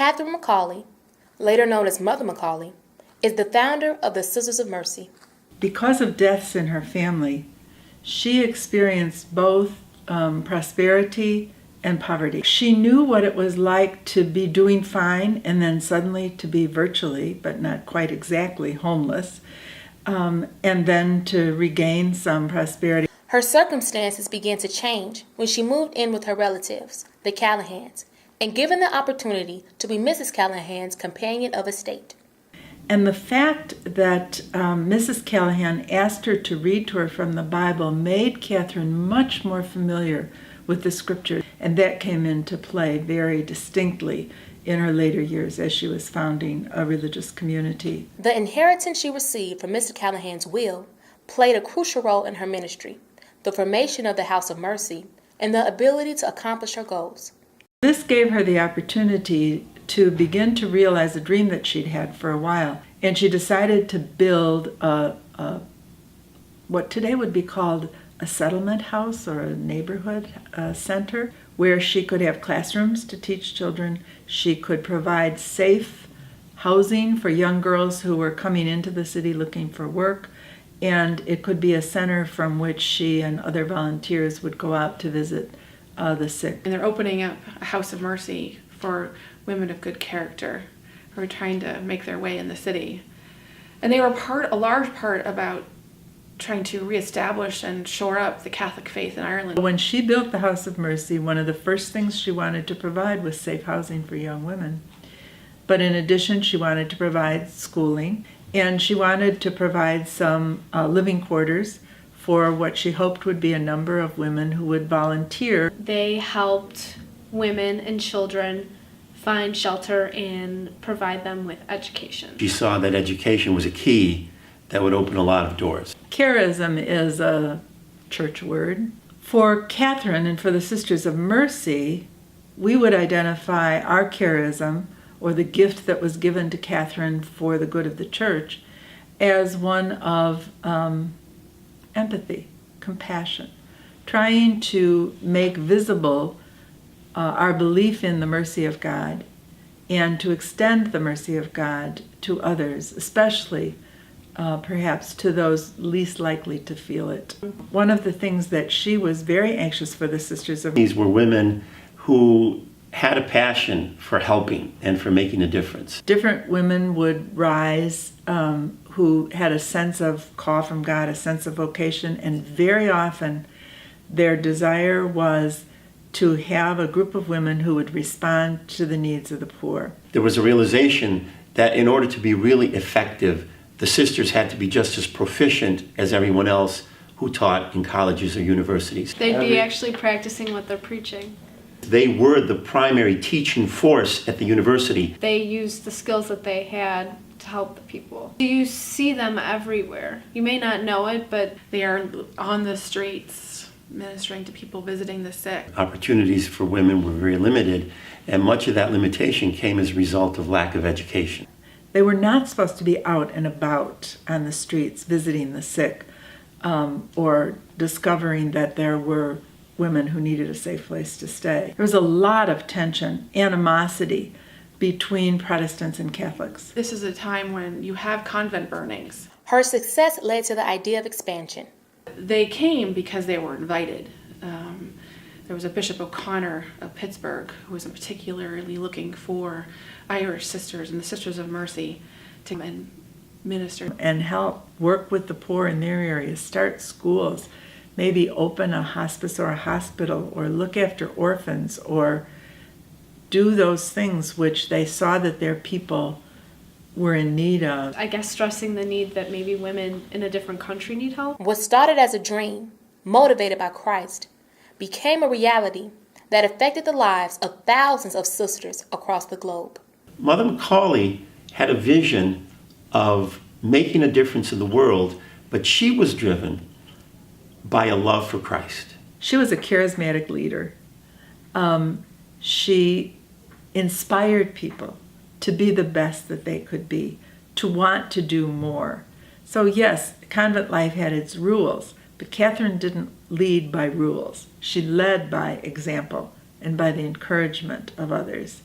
Catherine McAuley, later known as Mother McAuley, is the founder of the Sisters of Mercy. Because of deaths in her family, she experienced both prosperity and poverty. She knew what it was like to be doing fine and then suddenly to be virtually, but not quite exactly, homeless, and then to regain some prosperity. Her circumstances began to change when she moved in with her relatives, the Callahans, and given the opportunity to be Mrs. Callahan's companion of estate. And the fact that Mrs. Callahan asked her to read to her from the Bible made Catherine much more familiar with the scripture, and that came into play very distinctly in her later years as she was founding a religious community. The inheritance she received from Mr. Callahan's will played a crucial role in her ministry, the formation of the House of Mercy, and the ability to accomplish her goals. This gave her the opportunity to begin to realize a dream that she'd had for a while, and she decided to build what today would be called a settlement house or a neighborhood center, where she could have classrooms to teach children. She could provide safe housing for young girls who were coming into the city looking for work, and it could be a center from which she and other volunteers would go out to visit the sick. And they're opening up a House of Mercy for women of good character who are trying to make their way in the city. And they were a large part about trying to reestablish and shore up the Catholic faith in Ireland. When she built the House of Mercy, one of the first things she wanted to provide was safe housing for young women. But in addition, she wanted to provide schooling, and she wanted to provide some living quarters for what she hoped would be a number of women who would volunteer. They helped women and children find shelter and provide them with education. She saw that education was a key that would open a lot of doors. Charism is a church word. For Catherine and for the Sisters of Mercy, we would identify our charism, or the gift that was given to Catherine for the good of the church, as one of empathy, compassion, trying to make visible our belief in the mercy of God and to extend the mercy of God to others, especially perhaps to those least likely to feel it. One of the things that she was very anxious for the Sisters of These were women who had a passion for helping and for making a difference. Different women would rise who had a sense of call from God, a sense of vocation, and very often their desire was to have a group of women who would respond to the needs of the poor. There was a realization that in order to be really effective, the sisters had to be just as proficient as everyone else who taught in colleges or universities. They'd be actually practicing what they're preaching. They were the primary teaching force at the university. They used the skills that they had to help the people. You see them everywhere. You may not know it, but They are on the streets ministering to people visiting the sick. Opportunities for women were very limited, and much of that limitation came as a result of lack of education. They were not supposed to be out and about on the streets visiting the sick or discovering that there were women who needed a safe place to stay. There was a lot of tension, animosity between Protestants and Catholics. This is a time when you have convent burnings. Her success led to the idea of expansion. They came because they were invited. There was a Bishop O'Connor of Pittsburgh who was particularly looking for Irish sisters and the Sisters of Mercy to minister. And help work with the poor in their areas, start schools, maybe open a hospice or a hospital, or look after orphans, or do those things which they saw that their people were in need of. I guess stressing the need that maybe women in a different country need help. What started as a dream, motivated by Christ, became a reality that affected the lives of thousands of sisters across the globe. Mother McAuley had a vision of making a difference in the world, but she was driven by a love for Christ. She was a charismatic leader. She inspired people to be the best that they could be, to want to do more. So yes, convent life had its rules, but Catherine didn't lead by rules. She led by example and by the encouragement of others.